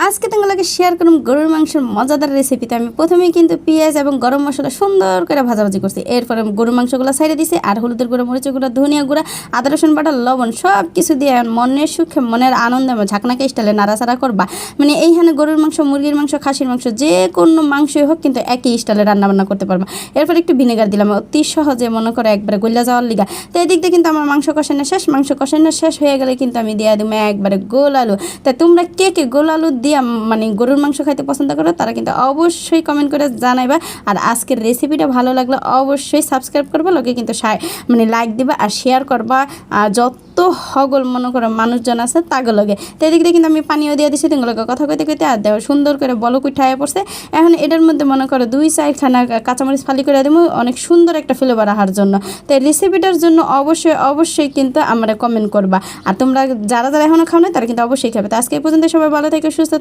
আজকে তোমাদেরকে শেয়ার করুন গরুর মাংসের মজাদার রেসিপিতে। আমি প্রথমেই কিন্তু পেঁয়াজ এবং গরম মশলা সুন্দর করে ভাজাভাজি করছি। এরপরে গরুর মাংসগুলো ছাইড়ে দিছি আর হলুদের গুঁড়া, মরিচের গুঁড়া, ধনিয়া গুঁড়া, আদা রসুন বাটা, লবণ সব কিছু দিয়ে মনের সুখে মনের আনন্দে ঝাঁকনাকে স্টাইলে নাড়াচাড়া করবা। মানে এইখানে গরুর মাংস, মুরগির মাংস, খাসির মাংস যে কোনো মাংসই হোক কিন্তু একই স্টাইলে রান্নাবান্না করতে পারবা। এরপর একটু ভিনেগার দিলাম অতি সহজে, মনে করে একবারে গলিয়া যাওয়ার লিগা। তো এদিক দিয়ে কিন্তু আমার মাংস কষানো শেষ। মাংস কষানো শেষ হয়ে গেলে কিন্তু আমি দিয়ে দেবো একবারে গোল আলু। তা তোমরা কে কে গোল আলু দিয়ে মানে গরুর মাংস খাইতে পছন্দ করো তারা কিন্তু অবশ্যই কমেন্ট করে জানাইবা। আর আজকের রেসিপিটা ভালো লাগলে অবশ্যই সাবস্ক্রাইব করবা, লোকে কিন্তু মানে লাইক দিবা আর শেয়ার করবা। আর যত হগল মনে করো মানুষজন আছে তাগো লগে। তো এদিক দিয়ে কিন্তু আমি পানিও দিয়ে দিচ্ছি, তোমাগুলোকে কথা কইতে কইতে আর দেওয়া সুন্দর করে বলক উঠাইয়া পড়ছে। এখন এটার মধ্যে মনে করো 2-4খানা কাঁচামরিচ ফালি করে দেবো অনেক সুন্দর একটা ফ্লেভার আসার জন্য। তো এই রেসিপিটার জন্য অবশ্যই কিন্তু আমরা কমেন্ট করবা। আর তোমরা যারা এখনও খাও না তারা কিন্তু অবশ্যই খাবে। তো আজকে এই পর্যন্ত সবাই ভালো থেকে সুস্থ